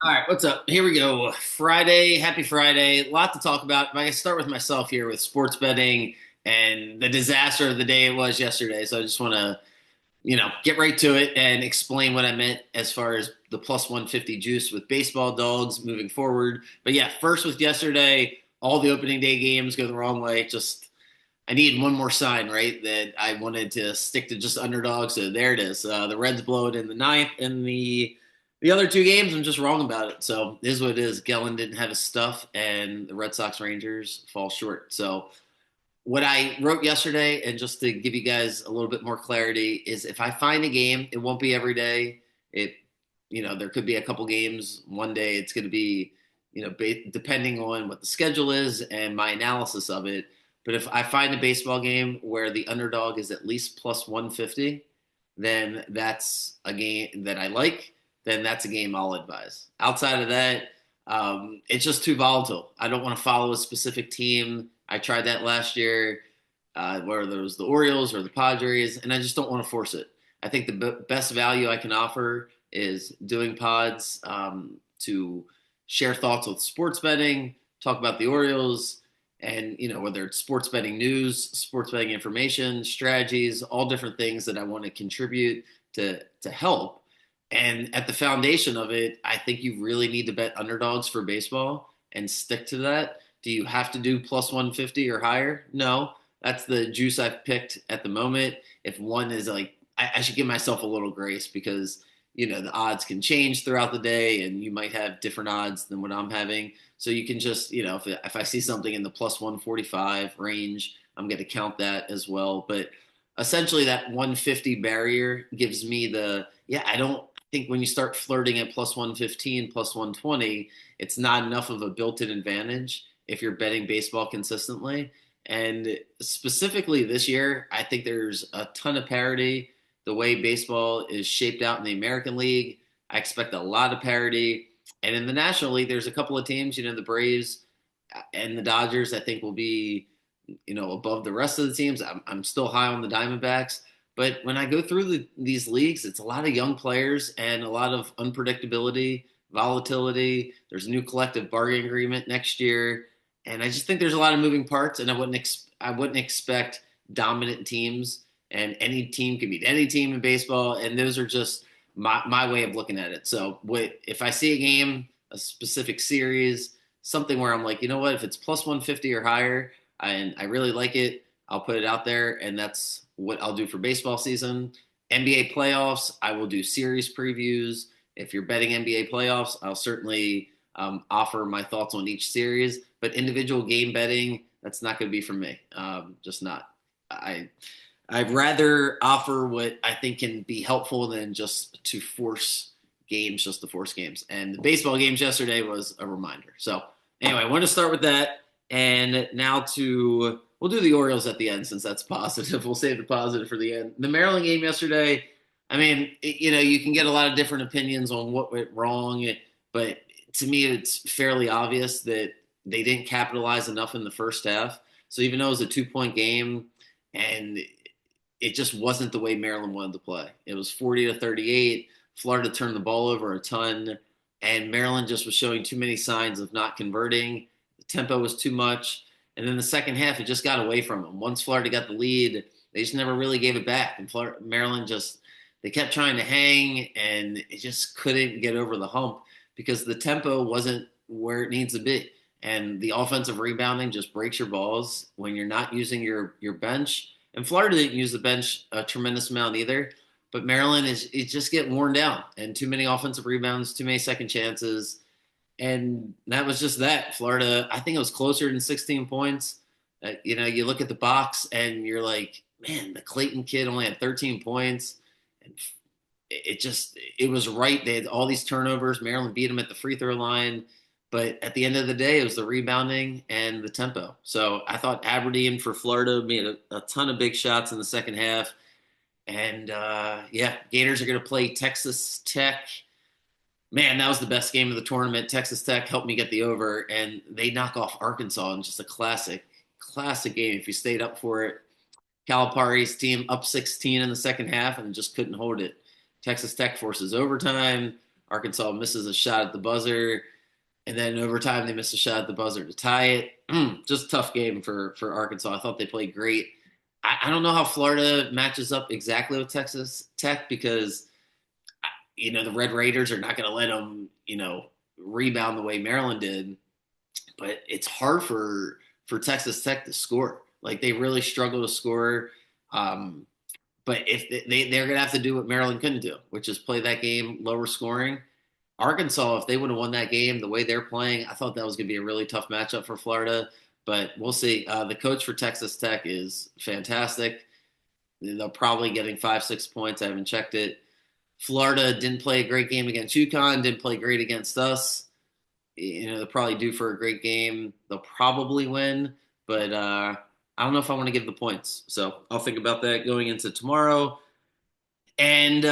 All right, what's up? Here we go. Friday, happy Friday. A lot to talk about. I can start with myself here with sports betting and the disaster of the day it was yesterday. So I just want to, get right to it and explain what I meant as far as the plus 150 juice with baseball dogs moving forward. But yeah, first with yesterday, all the opening day games go the wrong way. Just I need one more sign, right? That I wanted to stick to just underdogs. So there it is. The Reds blow it in the ninth, and the other two games, I'm just wrong about it. So it is what it is. Gellin didn't have his stuff, and the Red Sox Rangers fall short. So what I wrote yesterday, and just to give you guys a little bit more clarity, is if I find a game, it won't be every day. It, there could be a couple games. One day it's going to be, depending on what the schedule is and my analysis of it. But if I find a baseball game where the underdog is at least plus 150, then that's a game that I like. Then that's a game I'll advise. Outside of that, it's just too volatile. I don't want to follow a specific team. I tried that last year, whether it was the Orioles or the Padres, and I just don't want to force it. I think the best value I can offer is doing pods to share thoughts with sports betting, talk about the Orioles, and whether it's sports betting news, sports betting information, strategies, all different things that I want to contribute to help. And at the foundation of it, I think you really need to bet underdogs for baseball and stick to that. Do you have to do plus 150 or higher? No. That's the juice I've picked at the moment. If one is like, I should give myself a little grace because, the odds can change throughout the day and you might have different odds than what I'm having. So you can just, if I see something in the plus 145 range, I'm going to count that as well. But essentially, that 150 barrier gives me yeah, I don't think when you start flirting at plus 115, plus 120, it's not enough of a built in advantage if you're betting baseball consistently. And specifically this year, I think there's a ton of parity. The way baseball is shaped out in the American League, I expect a lot of parity. And in the National League, there's a couple of teams, the Braves and the Dodgers, I think will be, above the rest of the teams. I'm still high on the Diamondbacks. But when I go through these leagues, it's a lot of young players and a lot of unpredictability, volatility. There's a new collective bargaining agreement next year, and I just think there's a lot of moving parts. And I wouldn't expect dominant teams. And any team can beat any team in baseball, and those are just my way of looking at it. So, if I see a game, a specific series, something where I'm like, you know what, if it's plus 150 or higher, and I really like it, I'll put it out there, and that's what I'll do for baseball season. NBA playoffs, I will do series previews. If you're betting NBA playoffs, I'll certainly offer my thoughts on each series. But individual game betting, that's not going to be for me. Just not. I I'd rather offer what I think can be helpful than just to force games, just to force games. And the baseball games yesterday was a reminder. So anyway, I want to start with that. And now we'll do the Orioles at the end since that's positive. We'll save the positive for the end. The Maryland game yesterday, I mean, you can get a lot of different opinions on what went wrong, but to me, it's fairly obvious that they didn't capitalize enough in the first half. So even though it was a 2 point game, and it just wasn't the way Maryland wanted to play. It was 40-38. Florida turned the ball over a ton, and Maryland just was showing too many signs of not converting. The tempo was too much. And then the second half, it just got away from them. Once Florida got the lead, they just never really gave it back. And Maryland they kept trying to hang, and it just couldn't get over the hump because the tempo wasn't where it needs to be. And the offensive rebounding just breaks your balls when you're not using your bench. And Florida didn't use the bench a tremendous amount either. But Maryland is just getting worn down, and too many offensive rebounds, too many second chances, and that was just that. Florida, I think it was closer than 16 points. You look at the box and you're like, man, the Clayton kid only had 13 points, and it was right. They had all these turnovers. Maryland beat them at the free throw line. But at the end of the day, it was the rebounding and the tempo. So I thought Aberdeen for Florida made a ton of big shots in the second half. And yeah, Gators are going to play Texas Tech. Man, that was the best game of the tournament. Texas Tech helped me get the over, and they knock off Arkansas in just a classic game. If you stayed up for it, Calipari's team up 16 in the second half and just couldn't hold it. Texas Tech forces overtime. Arkansas misses a shot at the buzzer, and then in overtime they miss a shot at the buzzer to tie it. Just a tough game for Arkansas. I thought they played great. I don't know how Florida matches up exactly with Texas Tech because the Red Raiders are not going to let them rebound the way Maryland did. But it's hard for Texas Tech to score. Like they really struggle to score. Um, but if they're going to have to do what Maryland couldn't do, which is play that game lower scoring. Arkansas, if they would have won that game the way they're playing, I thought that was going to be a really tough matchup for Florida. But we'll see. The coach for Texas Tech is fantastic. They're probably getting 5, 6 points. I haven't checked it. Florida didn't play a great game against UConn. Didn't play great against us. They're probably due for a great game. They'll probably win, but I don't know if I want to give the points. So I'll think about that going into tomorrow. And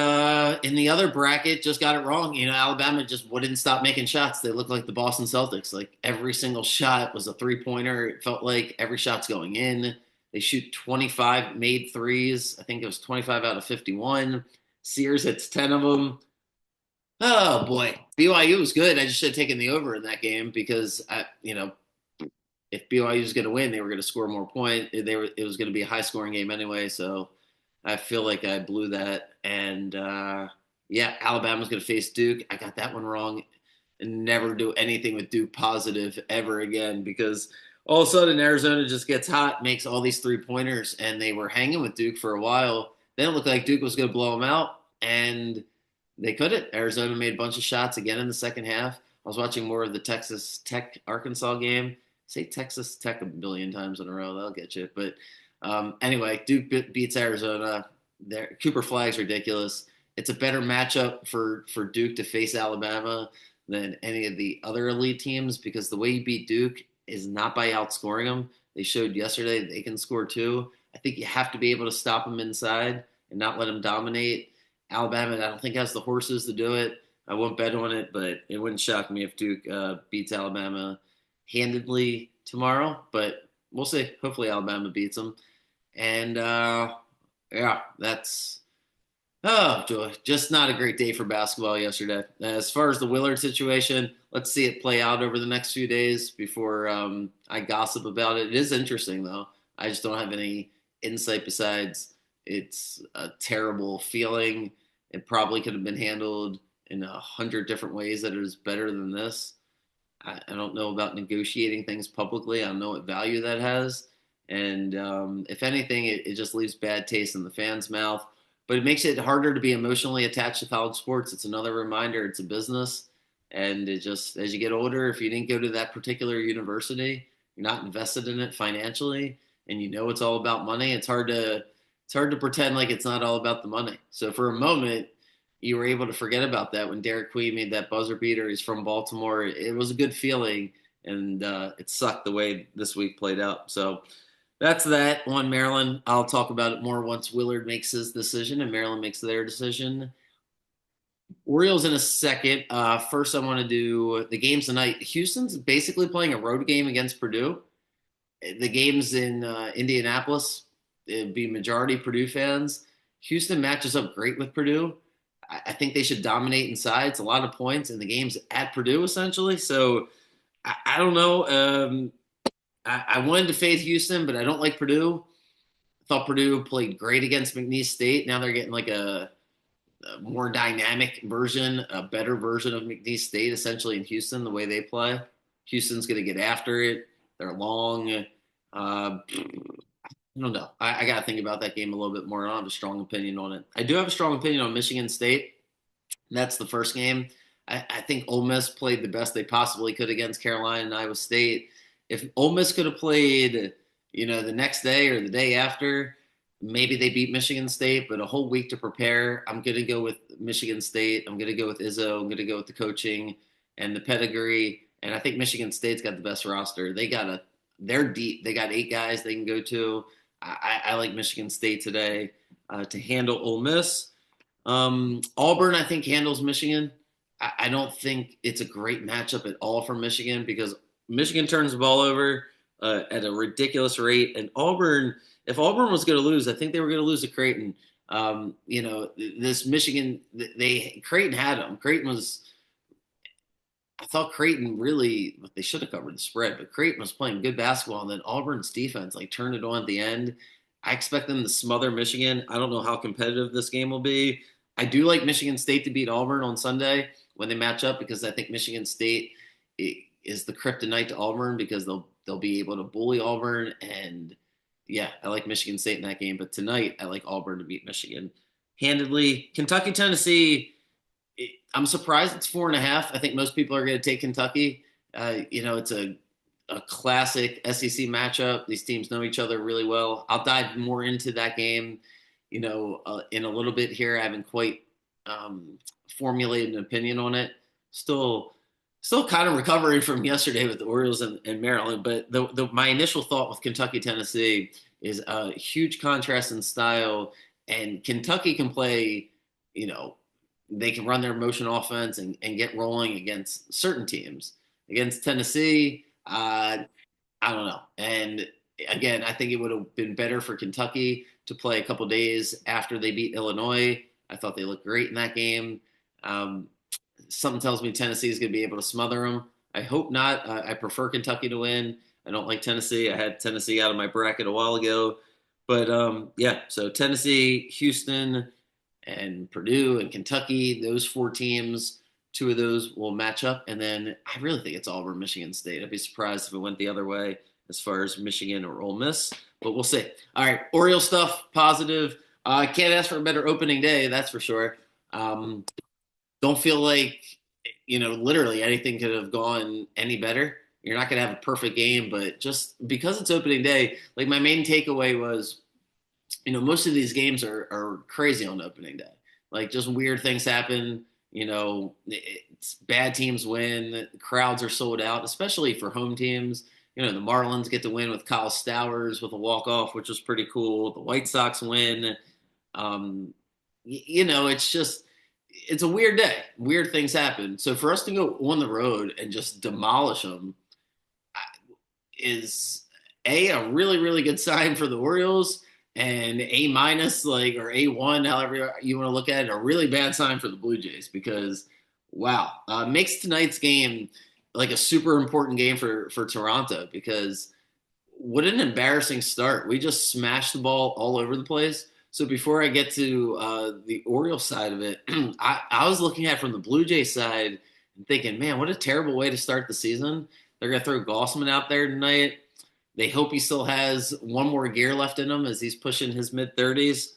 in the other bracket, just got it wrong. Alabama just wouldn't stop making shots. They look like the Boston Celtics. Like every single shot was a 3-pointer. It felt like every shot's going in. They shoot 25 made threes. I think it was 25 out of 51. Sears hits 10 of them. Oh boy, BYU was good. I just should have taken the over in that game because if BYU was going to win, they were going to score more points. It was going to be a high scoring game anyway. So I feel like I blew that. And yeah, Alabama's going to face Duke. I got that one wrong. And never do anything with Duke positive ever again because all of a sudden Arizona just gets hot, makes all these 3-pointers, and they were hanging with Duke for a while. Then it looked like Duke was going to blow them out, and they couldn't. Arizona made a bunch of shots again in the second half. I was watching more of the Texas Tech Arkansas game. Say Texas Tech a billion times in a row, that'll get you. But anyway, Duke beats Arizona. Cooper Flag's ridiculous. It's a better matchup for Duke to face Alabama than any of the other elite teams because the way you beat Duke is not by outscoring them. They showed yesterday they can score too. I think you have to be able to stop them inside and not let them dominate. Alabama, I don't think has the horses to do it. I won't bet on it, but it wouldn't shock me if Duke beats Alabama handedly tomorrow. But we'll see. Hopefully, Alabama beats them. And yeah, that's joy. Just not a great day for basketball yesterday. As far as the Willard situation, let's see it play out over the next few days before I gossip about it. It is interesting though. I just don't have any insight besides it's a terrible feeling. It probably could have been handled in 100 different ways that is better than this. I don't know about negotiating things publicly. I don't know what value that has. And if anything, it just leaves bad taste in the fans' mouth. But it makes it harder to be emotionally attached to college sports. It's another reminder it's a business. And it just, as you get older, if you didn't go to that particular university, you're not invested in it financially, and you know it's all about money, it's hard to pretend like it's not all about the money. So for a moment, you were able to forget about that when Derek Queen made that buzzer beater. He's from Baltimore. It was a good feeling, and it sucked the way this week played out. So that's that on Maryland. I'll talk about it more once Willard makes his decision and Maryland makes their decision. Orioles in a second. First, I want to do the games tonight. Houston's basically playing a road game against Purdue. The game's in Indianapolis. It'd be majority Purdue fans. Houston matches up great with Purdue. I think they should dominate inside. It's a lot of points, and the game's at Purdue essentially. So I don't know. I wanted to fade Houston, but I don't like Purdue. I thought Purdue played great against McNeese State. Now they're getting like a more dynamic version, a better version of McNeese State, essentially in Houston, the way they play. Houston's going to get after it. They're long. I don't know. I got to think about that game a little bit more. I don't have a strong opinion on it. I do have a strong opinion on Michigan State. That's the first game. I think Ole Miss played the best they possibly could against Carolina and Iowa State. If Ole Miss could have played, the next day or the day after, maybe they beat Michigan State, but a whole week to prepare. I'm going to go with Michigan State. I'm going to go with Izzo. I'm going to go with the coaching and the pedigree. And I think Michigan State's got the best roster. They're deep. They got 8 guys they can go to. I like Michigan State today to handle Ole Miss. Auburn, I think, handles Michigan. I don't think it's a great matchup at all for Michigan because Michigan turns the ball over at a ridiculous rate. And if Auburn was going to lose, I think they were going to lose to Creighton. This Michigan, Creighton had them. Creighton was I thought Creighton really, they should have covered the spread, but Creighton was playing good basketball, and then Auburn's defense like turned it on at the end. I expect them to smother Michigan. I don't know how competitive this game will be. I do like Michigan State to beat Auburn on Sunday when they match up because I think Michigan State is the kryptonite to Auburn because they'll be able to bully Auburn, and yeah, I like Michigan State in that game. But tonight, I like Auburn to beat Michigan handedly. Kentucky, Tennessee. I'm surprised it's 4.5. I think most people are going to take Kentucky. It's a classic SEC matchup. These teams know each other really well. I'll dive more into that game, in a little bit here. I haven't quite formulated an opinion on it. Still, still kind of recovering from yesterday with the Orioles and Maryland. But my initial thought with Kentucky, Tennessee is a huge contrast in style, and Kentucky can play, you know, they can run their motion offense and get rolling against certain teams. Against Tennessee, I don't know. And again, I think it would have been better for Kentucky to play a couple days after they beat Illinois. I thought they looked great in that game. Um, Something tells me Tennessee is going to be able to smother them. I hope not. I prefer Kentucky to win. I don't like Tennessee. I had Tennessee out of my bracket a while ago. But yeah, so Tennessee, Houston, and Purdue and Kentucky, those four teams, two of those will match up. And then I really think it's Auburn, Michigan State. I'd be surprised if it went the other way as far as Michigan or Ole Miss, but we'll see. All right, Oriole stuff, positive. I can't ask for a better opening day, that's for sure. Um, don't feel like, literally anything could have gone any better. You're not going to have a perfect game, but just because it's opening day, like my main takeaway was most of these games are crazy on opening day. Like just weird things happen. It's bad teams win. Crowds are sold out, especially for home teams. The Marlins get to win with Kyle Stowers with a walk off, which was pretty cool. The White Sox win. It's a weird day. Weird things happen. So for us to go on the road and just demolish them is a really really good sign for the Orioles, and A minus or A1, however you want to look at it, a really bad sign for the Blue Jays because wow, makes tonight's game like a super important game for Toronto because what an embarrassing start. We just smashed the ball all over the place. So before I get to the Orioles side of it, I was looking at it from the Blue Jays side and thinking, man, what a terrible way to start the season. They're going to throw Gossman out there tonight. They hope he still has one more gear left in him as he's pushing his mid 30s.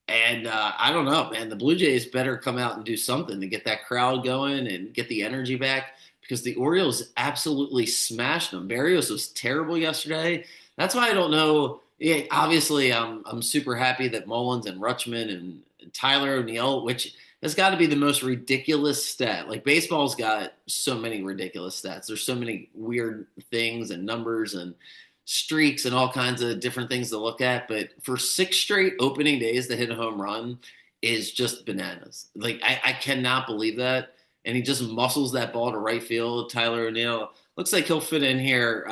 And I don't know, man. The Blue Jays better come out and do something to get that crowd going and get the energy back because the Orioles absolutely smashed them. Barrios was terrible yesterday. That's why I don't know. Yeah, obviously, I'm super happy that Mullins and Rutschman and Tyler O'Neill, which has got to be the most ridiculous stat. Like baseball's got so many ridiculous stats. There's so many weird things and numbers and streaks and all kinds of different things to look at. But for 6 straight opening days to hit a home run is just bananas. Like I cannot believe that. And he just muscles that ball to right field. Tyler O'Neill looks like he'll fit in here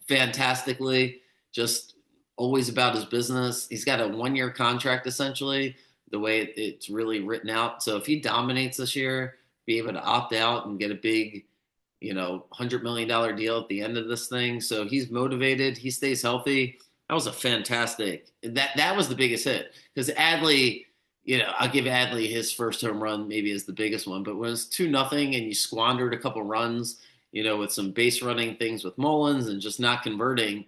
fantastically. Just always about his business. He's got a 1-year contract essentially, the way it's really written out. So if he dominates this year, be able to opt out and get a big $100 million deal at the end of this thing. So he's motivated. He stays healthy. That was a fantastic. That was the biggest hit because Adley. I'll give Adley his first home run maybe as the biggest one, but when it's 2-0 and you squandered a couple runs, with some base running things with Mullins and just not converting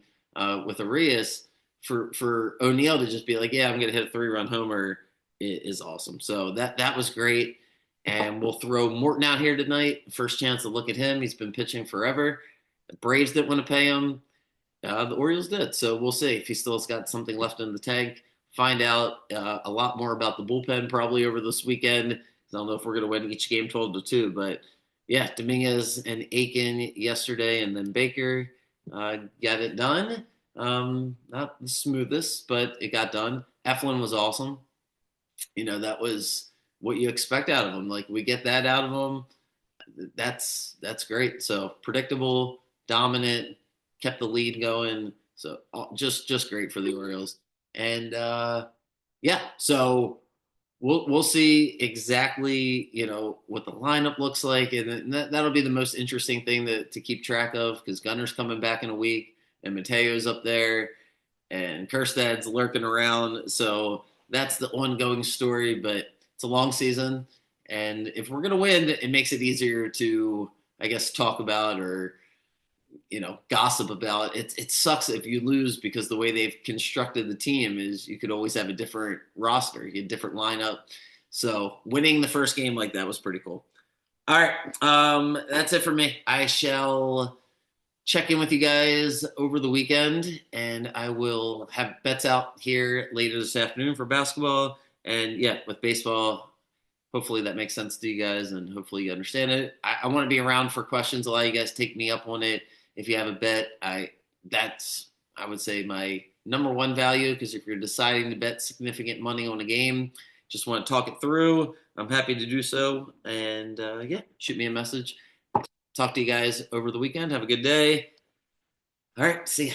with Arias, for O'Neill to just be like, yeah, I'm going to hit a 3-run homer is awesome. So that was great. And we'll throw Morton out here tonight. First chance to look at him. He's been pitching forever. The Braves didn't want to pay him. The Orioles did. So we'll see if he still has got something left in the tank. Find out a lot more about the bullpen probably over this weekend. I don't know if we're going to win each game 12-2. But, yeah, Dominguez and Aiken yesterday and then Baker got it done. Not the smoothest, but it got done. Eflin was awesome. That was what you expect out of him. Like we get that out of him. That's great. So predictable, dominant, kept the lead going. So just great for the Orioles. And yeah, so we'll see exactly what the lineup looks like, and that'll be the most interesting thing to keep track of because Gunner's coming back in a week, and Mateo's up there, and Kerstad's lurking around. So that's the ongoing story, but it's a long season, and if we're gonna win, it makes it easier to, I guess, talk about or gossip about. It sucks if you lose because the way they've constructed the team is you could always have a different roster, you get a different lineup. So winning the first game like that was pretty cool. All right, that's it for me. I shall check in with you guys over the weekend, and I will have bets out here later this afternoon for basketball. And yeah, with baseball, hopefully that makes sense to you guys, and hopefully you understand it. I want to be around for questions. A lot of you guys take me up on it. If you have a bet, that's I would say my number one value because if you're deciding to bet significant money on a game, just want to talk it through. I'm happy to do so, and yeah, shoot me a message. Talk to you guys over the weekend. Have a good day. All right, see ya.